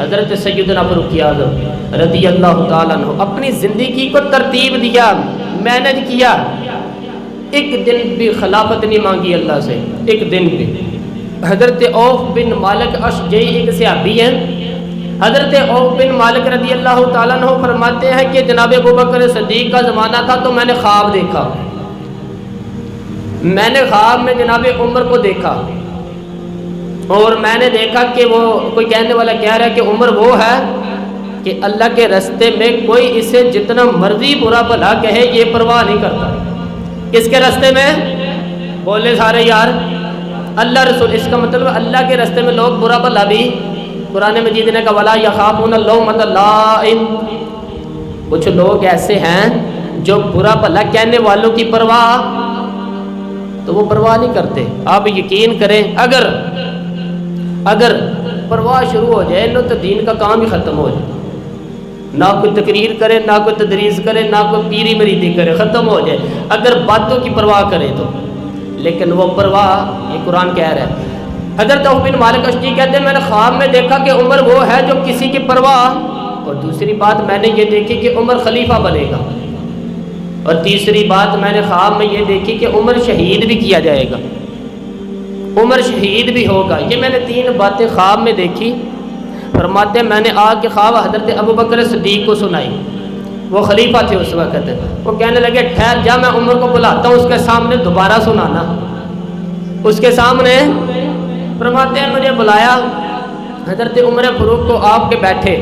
حضرت سیدنا فاروق اعظم رضی اللہ تعالیٰ عنہ اپنی زندگی کو ترتیب دیا، مینج کیا، ایک دن بھی خلافت نہیں مانگی اللہ سے، ایک دن بھی۔ حضرت عوف بن مالک اشجعی ایک صحابی ہیں، حضرت عوف بن مالک رضی اللہ تعالیٰ عنہ فرماتے ہیں کہ جناب ابوبکر صدیق کا زمانہ تھا تو میں نے خواب دیکھا، میں نے خواب میں جناب عمر کو دیکھا، اور میں نے دیکھا کہ وہ کوئی کہنے والا کہہ رہا ہے کہ عمر وہ ہے کہ اللہ کے راستے میں کوئی اسے جتنا مرضی برا بھلا کہے یہ پرواہ نہیں کرتا۔ کس کے راستے میں؟ بولے سارے یار، اللہ رسول۔ اس کا مطلب اللہ کے راستے میں لوگ برا بھلا بھی، قرآن مجید نے کہا وَلَا يَخَافُونَ لَوْمَةَ لَائِمٍ، کچھ لوگ ایسے ہیں جو برا بھلا کہنے والوں کی پرواہ تو وہ پرواہ نہیں کرتے۔ آپ یقین کریں اگر پرواہ شروع ہو جائے تو دین کا کام ہی ختم ہو جائے، نہ کوئی تقریر کرے، نہ کوئی تدریس کرے، نہ کوئی پیری مریدی کرے، ختم ہو جائے اگر باتوں کی پرواہ کرے تو۔ لیکن وہ پرواہ، یہ قرآن کہہ رہا ہے۔ حضرت عوف بن مالک اشجعی کہتے ہیں میں نے خواب میں دیکھا کہ عمر وہ ہے جو کسی کی پرواہ، اور دوسری بات میں نے یہ دیکھی کہ عمر خلیفہ بنے گا، اور تیسری بات میں نے خواب میں یہ دیکھی کہ عمر شہید بھی کیا جائے گا، عمر شہید بھی ہوگا۔ یہ میں نے تین باتیں خواب میں دیکھی۔ فرماتے ہیں میں نے آ کے خواب حضرت ابوبکر صدیق کو سنائی، وہ خلیفہ تھے اس وقت، وہ کہنے لگے ٹھہر جا، میں عمر کو بلاتا ہوں اس کے سامنے دوبارہ سنانا، اس کے سامنے۔ فرماتے ہیں مجھے بلایا، حضرت عمر فاروق کو آپ کے بیٹھے،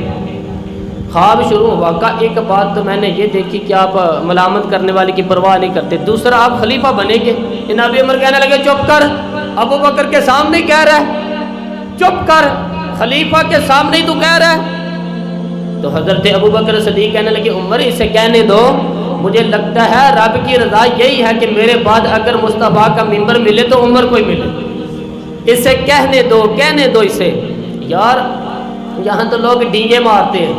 خواب شروع ہوا۔ کا ایک بات تو میں نے یہ دیکھی کہ آپ ملامت کرنے والے کی پرواہ نہیں کرتے، دوسرا آپ خلیفہ بنیں گے۔ جناب عمر کہنے لگے چپ کر، ابو بکر کے سامنے کہہ رہا ہے، چپ کر، خلیفہ کے سامنے ہی تو کہہ رہا ہے۔ تو حضرت ابو بکر صدیق کہنے لگے عمر اسے کہنے دو، مجھے لگتا ہے رب کی رضا یہی ہے کہ میرے بعد اگر مصطفیٰ کا منبر ملے تو عمر کو ہی ملے، اسے کہنے دو اسے۔ یار یہاں تو لوگ ڈینگے مارتے ہیں،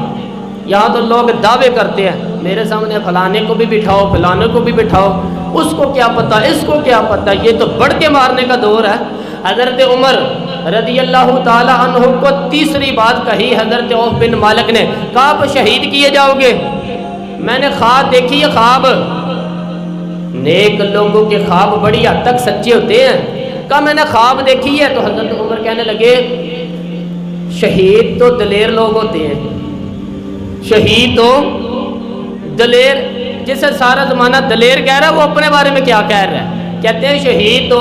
یہاں تو لوگ دعوے کرتے ہیں میرے سامنے فلانے کو بھی بٹھاؤ، فلانے کو بھی بٹھاؤ، اس کو کیا پتہ، اس کو کیا پتہ، یہ تو بڑھ کے مارنے کا دور ہے۔ حضرت عمر رضی اللہ تعالی عنہ کو تیسری بات کہی حضرت عوف بن مالک نے، کہا آپ شہید کیے جاؤ گے۔ میں نے خواب دیکھی ہے، خواب نیک لوگوں کے خواب بڑی حد تک سچے ہوتے ہیں، کہا میں نے خواب دیکھی ہے۔ تو حضرت عمر کہنے لگے شہید تو دلیر لوگ ہوتے ہیں، شہید تو دلیر، جسے سارا زمانہ دلیر کہہ رہا ہے وہ اپنے بارے میں کیا کہہ رہا ہے؟ کہتے ہیں شہید تو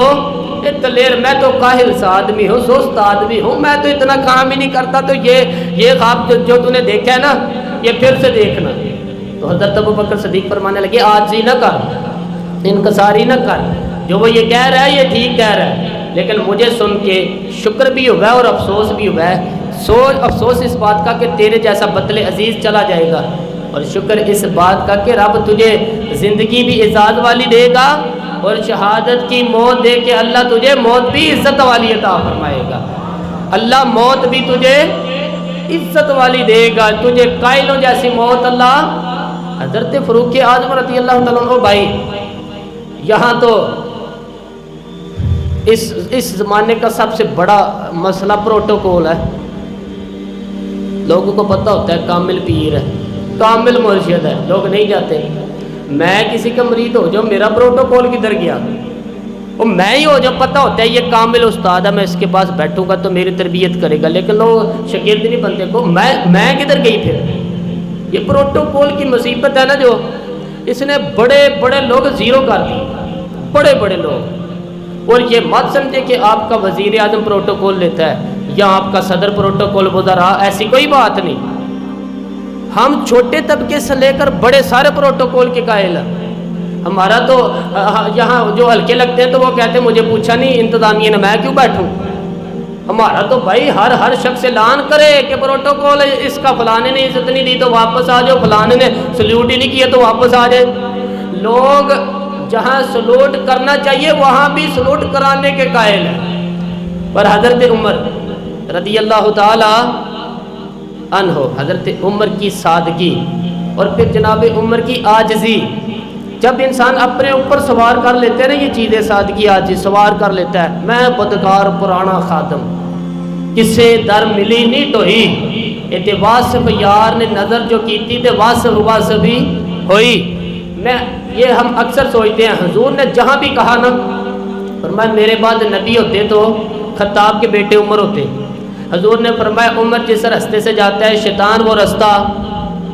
دلیر، میں تو کاہل سا آدمی ہوں، سست آدمی ہوں، میں تو اتنا کام ہی نہیں کرتا، تو یہ خواب جو تو نے دیکھا ہے نا یہ پھر سے دیکھنا۔ تو حضرت ابوبکر صدیق فرمانے لگے عاجزی نہ کر، انکساری نہ کر، جو وہ یہ کہہ رہا ہے یہ ٹھیک کہہ رہا ہے، لیکن مجھے سن کے شکر بھی ہوا ہے اور افسوس بھی ہوا ہے۔ افسوس اس بات کا کہ تیرے جیسا بطل عزیز چلا جائے گا، اور شکر اس بات کا کہ رب تجھے زندگی بھی اعزاز والی دے گا، اور شہادت کی موت دے کے اللہ تجھے موت بھی عزت والی عطا فرمائے گا، اللہ موت بھی تجھے عزت والی دے گا، تجھے قائلوں جیسی موت اللہ۔ حضرت فاروق اعظم رضی اللہ تعالیٰ عنہ بھائی، یہاں تو اس زمانے کا سب سے بڑا مسئلہ پروٹوکول ہے۔ لوگوں کو پتہ ہوتا ہے کامل پیر ہے، کامل مرشد ہے، لوگ نہیں جاتے۔ میں کسی کا مرید ہو جاؤں، میرا پروٹوکول کدھر گیا؟ وہ میں ہی ہو جاؤں، پتہ ہوتا ہے یہ کامل استاد ہے، میں اس کے پاس بیٹھوں گا تو میری تربیت کرے گا، لیکن لوگ شاگرد نہیں بنتے کو میں کدھر گئی پھر؟ یہ پروٹوکول کی مصیبت ہے نا، جو اس نے بڑے بڑے لوگ زیرو کر دیے، بڑے بڑے لوگ۔ اور یہ مت سمجھے کہ آپ کا وزیر اعظم پروٹوکول لیتا ہے یا آپ کا صدر پروٹوکول وزراء، ایسی کوئی بات نہیں۔ ہم چھوٹے طبقے سے لے کر بڑے سارے پروٹوکول کے قائل ہیں۔ ہمارا تو یہاں جو ہلکے لگتے ہیں تو وہ کہتے ہیں مجھے پوچھا نہیں انتظامیہ نے، میں کیوں بیٹھوں؟ ہمارا تو بھائی ہر شخص اعلان کرے کہ پروٹوکول اس کا فلانے نے عزت نہیں دی تو واپس آ جاؤ، فلانے نے سلیوٹ ہی نہیں کیا تو واپس آ جائے۔ لوگ جہاں سلوٹ کرنا چاہیے وہاں بھی سلوٹ کرانے کے قائل ہیں۔ پر حضرت عمر رضی اللہ تعالی عنہ، حضرت عمر کی سادگی اور پھر جناب عمر کی عاجزی، جب انسان اپنے اوپر سوار کر لیتے ہیں نا یہ چیزیں، سادگی عاجزی سوار کر لیتا ہے، میں بدکار پرانا خادم، کسے در ملی نہیں ٹوئی، یہ واصف یار نے نظر جو کی تھی تے واصف واصف بھی ہوئی. میں یہ ہم اکثر سوچتے ہیں حضور نے جہاں بھی کہا نا فرمایا میرے بعد نبی ہوتے تو خطاب کے بیٹے عمر ہوتے. حضور نے فرمایا عمر جس راستے سے جاتا ہے شیطان وہ رستہ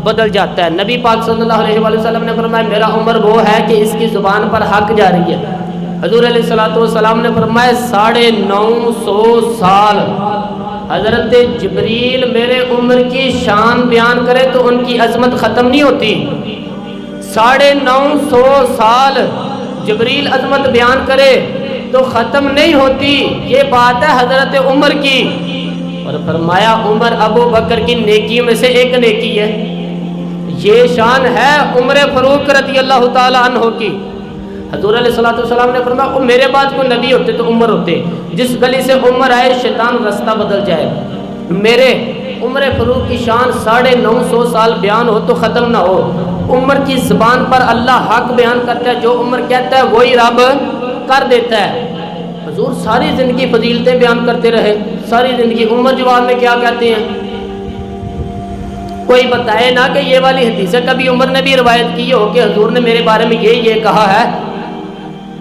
بدل جاتا ہے. نبی پاک صلی اللہ علیہ وآلہ وسلم نے فرمایا میرا عمر وہ ہے کہ اس کی زبان پر حق جاری ہے. حضور علیہ السلام نے فرمایا 950 سال حضرت جبریل میرے عمر کی شان بیان کرے تو ان کی عظمت ختم نہیں ہوتی. 950 سال جبریل عظمت بیان کرے تو ختم نہیں ہوتی. یہ بات ہے حضرت عمر کی. اور فرمایا عمر ابو بکر کی نیکی میں سے ایک نیکی ہے. یہ شان ہے عمر فاروق رضی اللہ تعالی عنہ کی. حضور علیہ السلام نے فرمایا میرے بعد کوئی نبی ہوتے تو عمر ہوتے. جس گلی سے عمر آئے شیطان راستہ بدل جائے. میرے عمر فاروق کی شان 950 سال بیان ہو تو ختم نہ ہو. عمر کی زبان پر اللہ حق بیان کرتا ہے. جو عمر کہتا ہے وہی رب کر دیتا ہے. حضور ساری زندگی فضیلتیں بیان کرتے رہے ساری زندگی. عمر جواب میں کیا کہتے ہیں؟ کوئی بتائے نا کہ یہ والی حدیث ہے کبھی عمر نے بھی روایت کی ہو کہ حضور نے میرے بارے میں یہ کہا ہے.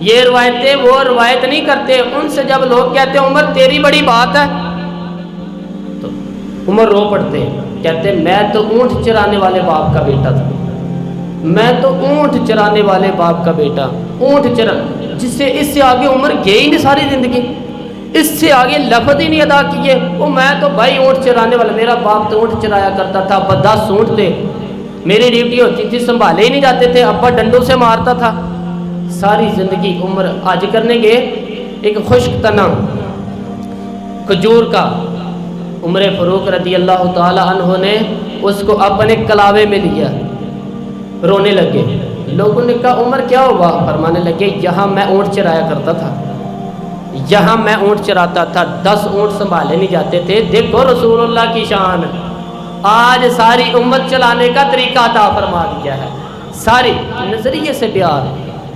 یہ روایتیں وہ روایت نہیں کرتے. ان سے جب لوگ کہتے ہیں عمر تیری بڑی بات ہے تو عمر رو پڑتے ہیں. کہتے ہیں میں تو اونٹ چرانے والے باپ کا بیٹا تھا. میں تو اونٹ چرانے والے باپ کا بیٹا. اونٹ چرا جس سے اس سے آگے عمر گئے ہی نہیں ساری زندگی. اس سے آگے لفظ ہی نہیں ادا کیے. وہ میں تو بھائی اونٹ چرانے والا. میرا باپ تو اونٹ چرایا کرتا تھا. 10 اونٹ تھے. میری ڈیوٹی ہوتی تھی سنبھالے ہی نہیں جاتے تھے. ابا ڈنڈوں سے مارتا تھا. ساری زندگی عمر آج کرنے گے ایک خشک تنا کھجور کا. عمر فاروق رضی اللہ تعالی عنہ نے اس کو اپنے کلاوے میں لیا. رونے لگے. لوگوں نے کہا عمر کیا ہوا؟ فرمانے لگے یہاں میں اونٹ چرایا کرتا تھا. یہاں میں اونٹ چراتا تھا. 10 اونٹ سنبھالے نہیں جاتے تھے. دیکھو رسول اللہ کی شان. آج ساری امت چلانے کا طریقہ عطا فرما دیا ہے. ساری نظریے سے پیار.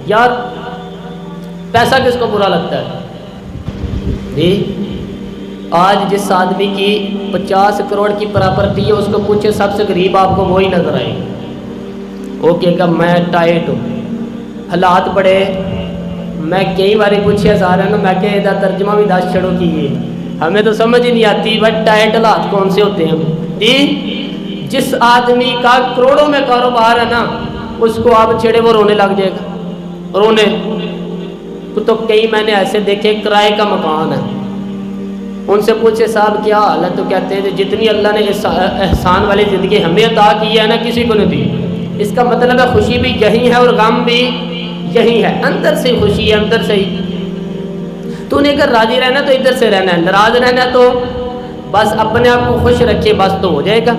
یار پیسہ کس کو برا لگتا ہے جی؟ آج جس آدمی کی 50 کروڑ کی پراپرٹی ہے اس کو پوچھے سب سے غریب آپ کو وہی نظر آئے. وہ کہے گا میں ٹائٹ ہوں. حالات بڑے. میں کئی باری پوچھے سارے نا میں کہ ادھر ترجمہ بھی 10 چھڑوں کی ہے. ہمیں تو سمجھ ہی نہیں آتی بٹ ٹائٹ حالات کون سے ہوتے ہیں جی. جس آدمی کا کروڑوں میں کاروبار ہے نا اس کو آپ چھیڑے وہ رونے لگ جائے گا. رونے تو کئی میں نے ایسے دیکھے کرائے کا مکان ہے. ان سے پوچھے صاحب کیا حال ہے تو کہتے ہیں جتنی اللہ نے احسان والی زندگی ہمیں عطا کی ہے نا کسی کو نہیں دی. اس کا مطلب ہے خوشی بھی یہی ہے اور غم بھی یہی ہے. اندر سے خوشی ہے اندر سے ہی. تو نے اگر راضی رہنا تو ادھر سے رہنا ہے. ناراض رہنا تو بس اپنے آپ کو خوش رکھے بس تو ہو جائے گا.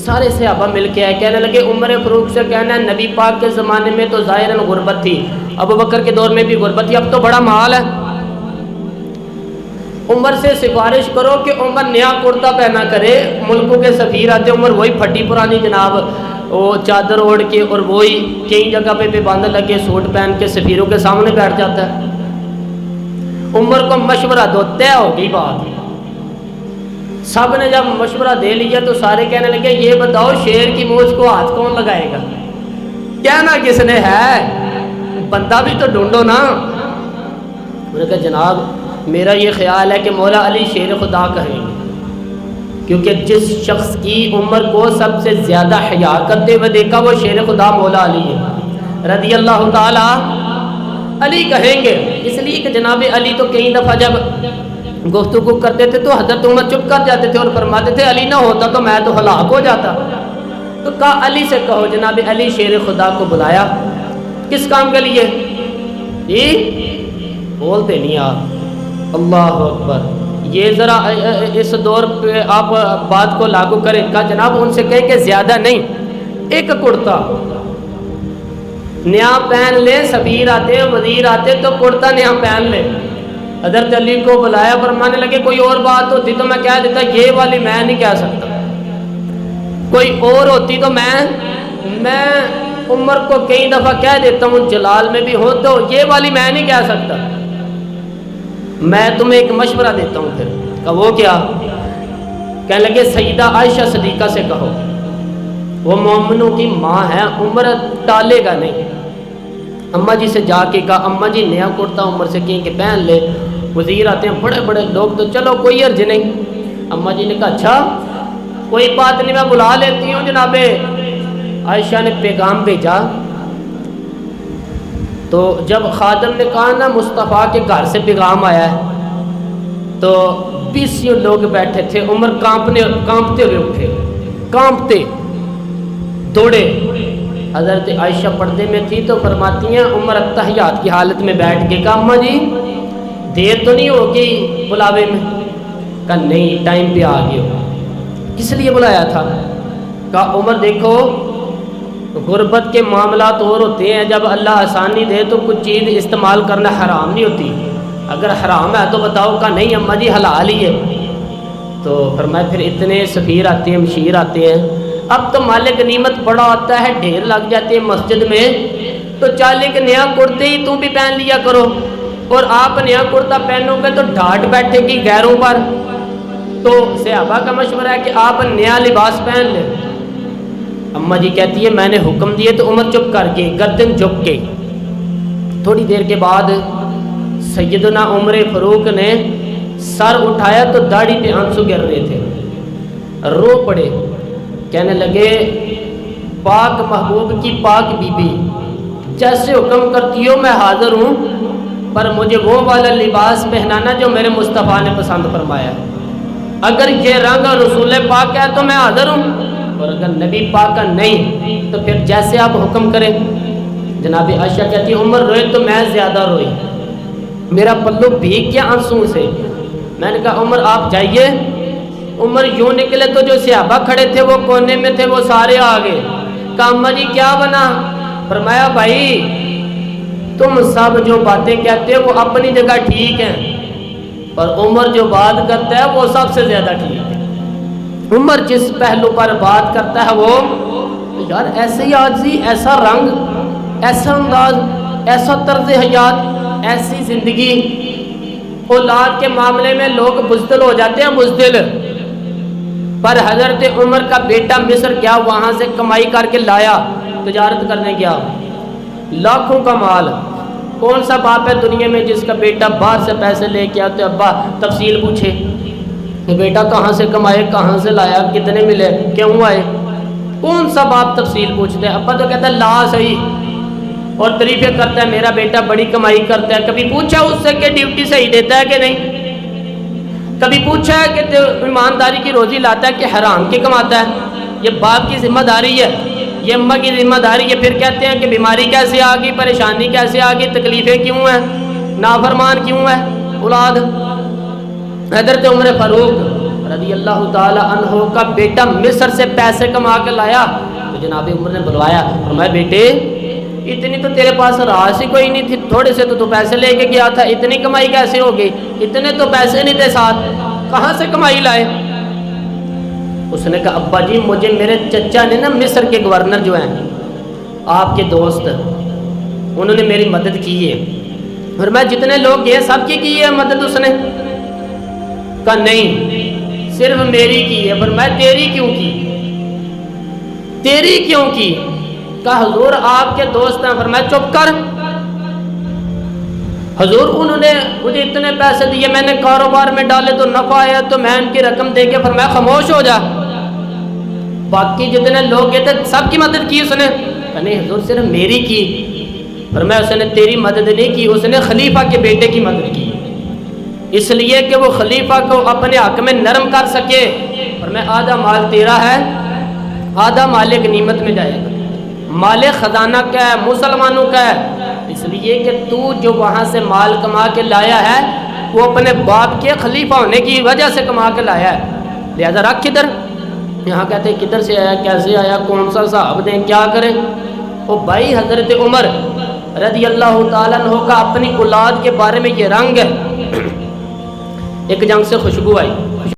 سارے صحابہ مل کے آئے. کہنے لگے عمر فاروق سے کہنا ہے نبی پاک کے زمانے میں تو ظاہراً غربت تھی. ابو بکر کے دور میں بھی غربت تھی. اب تو بڑا مال ہے. عمر سے سفارش کرو کہ عمر نیا کرتا پہنا کرے. ملکوں کے سفیر آتے عمر وہی پھٹی پرانی جناب وہ چادر اوڑھ کے اور وہی کئی جگہ پہ باندھ لگے سوٹ پہن کے سفیروں کے سامنے بیٹھ جاتا ہے. عمر کو مشورہ دو. طے ہو گئی بات. سب نے جب مشورہ دے لیا تو سارے کہنے لگے یہ بتاؤ شیر کی مونچھ کو ہاتھ کون لگائے گا؟ کہنا کس نے ہے؟ بندہ بھی تو ڈھونڈو نا. انہوں نے کہا جناب میرا یہ خیال ہے کہ مولا علی شیر خدا کہیں گے کیونکہ جس شخص کی عمر کو سب سے زیادہ حیا کرتے ہوئے دیکھا وہ شیر خدا مولا علی ہے رضی اللہ تعالی. علی کہیں گے اس لیے کہ جناب علی تو کئی دفعہ جب گفتگو کرتے تھے تو حضرت عمر چپ کر جاتے تھے اور فرماتے تھے علی نہ ہوتا تو میں تو ہلاک ہو جاتا. تو کہا علی سے کہو. جناب علی شیر خدا کو بلایا. کس کام کے لیے؟ بولتے نہیں آپ. اللہ اکبر. یہ ذرا اس دور پہ آپ بات کو لاگو کریں. کہا جناب ان سے کہیں کہ زیادہ نہیں ایک کرتا نیا پہن لے. سفیر آتے وزیر آتے تو کرتا نیا پہن لے. حضرت علی کو بلایا. فرمانے لگے کوئی اور بات ہوتی تو میں کہہ دیتا یہ والی میں نہیں کہہ سکتا. کوئی اور ہوتی تو میں عمر کو کئی دفعہ کہہ دیتا ہوں جلال میں بھی ہوں تو یہ والی میں نہیں کہہ سکتا. میں تمہیں ایک مشورہ دیتا ہوں. پھر کہا وہ کیا؟ کہنے لگے سیدہ عائشہ صدیقہ سے کہو، وہ مومنوں کی ماں ہے، عمر ٹالے گا نہیں۔ اماں جی سے جا کے کہا، اماں جی نیا کرتا عمر سے کہیں کہ پہن لے، وزیر آتے ہیں بڑے بڑے لوگ، تو چلو کوئی عرض نہیں۔ اماں جی نے کہا اچھا کوئی بات نہیں، میں بلا لیتی ہوں۔ جناب عائشہ نے پیغام بھیجا، تو جب خادم نے کہا نا مصطفیٰ کے گھر سے پیغام آیا ہے، تو 20 لوگ بیٹھے تھے، عمر کانپتے ہوئے اٹھے، کانپتے دوڑے۔ حضرت عائشہ پردے میں تھی تو فرماتی ہیں عمر التحیات کی حالت میں بیٹھ کے کہا اماں جی دیر تو نہیں ہوگی بلاوے میں؟ کہا نہیں، ٹائم پہ آ گئے ہو۔ کس لیے بلایا تھا؟ کہا عمر دیکھو غربت کے معاملات اور ہوتے ہیں، جب اللہ آسانی دے تو کچھ چیز استعمال کرنا حرام نہیں ہوتی، اگر حرام ہے تو بتاؤ۔ کہا نہیں اماں جی حلال ہی ہے۔ تو فرمایا پھر اتنے سفیر آتے ہیں، مشیر آتے ہیں، اب تو مال غنیمت بڑا ہوتا ہے، ڈھیر لگ جاتے ہیں مسجد میں، تو چالے کے نیا کرتے ہی تم بھی پہن لیا کرو، اور آپ نیا کرتا پہنو گے تو ڈھاٹ بیٹھے گی غیروں پر۔ تو صحابہ کا مشورہ ہے کہ آپ نیا لباس پہن لیں۔ اماں جی کہتی ہے میں نے حکم دیے تو عمر چپ کر کے گردن جھک کے۔ تھوڑی دیر کے بعد سیدنا عمر فاروق نے سر اٹھایا تو داڑھی پہ آنسو گر رہے تھے، رو پڑے، کہنے لگے پاک محبوب کی پاک بی بی جیسے حکم کرتی ہو میں حاضر ہوں، پر مجھے وہ والا لباس پہنانا جو میرے مصطفیٰ نے پسند فرمایا ہے، اگر یہ رنگ رسول پاک ہے تو میں حاضر ہوں، اور اگر نبی پاک کا نہیں تو پھر جیسے آپ حکم کریں۔ جناب عائشہ کہتی عمر روئے تو میں زیادہ روئی، میرا پلو بھیگ گیا آنسوں سے۔ میں نے کہا عمر آپ جائیے۔ عمر یوں نکلے تو جو صحابہ کھڑے تھے وہ کونے میں تھے، وہ سارے آگے۔ کہا اماں جی کیا بنا؟ فرمایا بھائی تم سب جو باتیں کہتے ہیں وہ اپنی جگہ ٹھیک ہیں، پر عمر جو بات کرتا ہے وہ سب سے زیادہ ٹھیک ہے۔ عمر جس پہلو پر بات کرتا ہے وہ یار ایسی عاجزی، ایسا رنگ، ایسا انداز، ایسا طرز حیات، ایسی زندگی۔ اولاد کے معاملے میں لوگ بزدل ہو جاتے ہیں، بزدل، پر حضرت عمر کا بیٹا مصر گیا، وہاں سے کمائی کر کے لایا، تجارت کرنے گیا، لاکھوں کا مال۔ کون سا باپ ہے دنیا میں جس کا بیٹا باہر سے پیسے لے کے آتے ابا تفصیل پوچھے کہ بیٹا کہاں سے کمائے، کہاں سے لایا، کتنے ملے، کیوں آئے؟ کون سا باپ تفصیل پوچھتے ہیں؟ ابا تو کہتا ہے لا صحیح، اور تعریفیں کرتا ہے میرا بیٹا بڑی کمائی کرتا ہے۔ کبھی پوچھا اس سے کہ ڈیوٹی صحیح دیتا ہے کہ نہیں؟ کبھی پوچھا ہے کہ ایمانداری کی روزی لاتا ہے کہ حرام کی کماتا ہے؟ یہ باپ کی ذمہ داری ہے، یہ اماں کی ذمہ داری ہے۔ پھر کہتے ہیں کہ بیماری کیسے آ گئی، پریشانی کیسے آ گئی، تکلیفیں کیوں ہیں، نافرمان کیوں ہے اولاد۔ حضرت عمر فاروق رضی اللہ تعالی عنہ کا بیٹا مصر سے پیسے کما کے لایا، تو جناب عمر نے بلوایا، فرمایا بیٹے اتنی تو تیرے پاس راس ہی کوئی نہیں تھی، تھوڑے سے تو پیسے لے کے گیا تھا، اتنی کمائی کیسے ہو گئی؟ اتنے تو پیسے نہیں تھے ساتھ، کہاں سے کمائی لائے؟ اس نے کہا ابا جی مجھے میرے چچا نے نا مصر کے گورنر جو ہیں آپ کے دوست، انہوں نے میری مدد کی ہے، اور میں جتنے لوگ گئے سب کی ہے مدد اس نے؟ کہا نہیں صرف میری کی ہے۔ پر میں تیری کیوں کی؟ تیری کیوں کی؟ کہا حضور آپ کے دوست ہیں۔ فرمایا چپ کر، حضور انہوں نے مجھے اتنے پیسے دیے، میں نے کاروبار میں ڈالے تو نفع آیا تو میں ان کی رقم دے کے، فرمایا خاموش ہو جا، باقی جتنے لوگ گئے تھے سب کی مدد کی اس نے؟ کہا نہیں حضور صرف میری کی۔ فرمایا اس نے تیری مدد نہیں کی، اس نے خلیفہ کے بیٹے کی مدد کی، اس لیے کہ وہ خلیفہ کو اپنے حق میں نرم کر سکے۔ فرمایا آدھا مال تیرا ہے، آدھا مال غنیمت میں جائے گا، مال خزانہ کا ہے، مسلمانوں کا ہے، اس لیے کہ تو جو وہاں سے مال کما کے لایا ہے وہ اپنے باپ کے خلیفہ ہونے کی وجہ سے کما کے لایا ہے، لہذا رکھ کدھر۔ یہاں کہتے ہیں کدھر سے آیا، کیسے آیا، کون سا صاحب دیں، کیا کریں؟ وہ بھائی حضرت عمر رضی اللہ تعالیٰ عنہ کا اپنی اولاد کے بارے میں یہ رنگ ہے۔ ایک جنگ سے خوشبو آئی،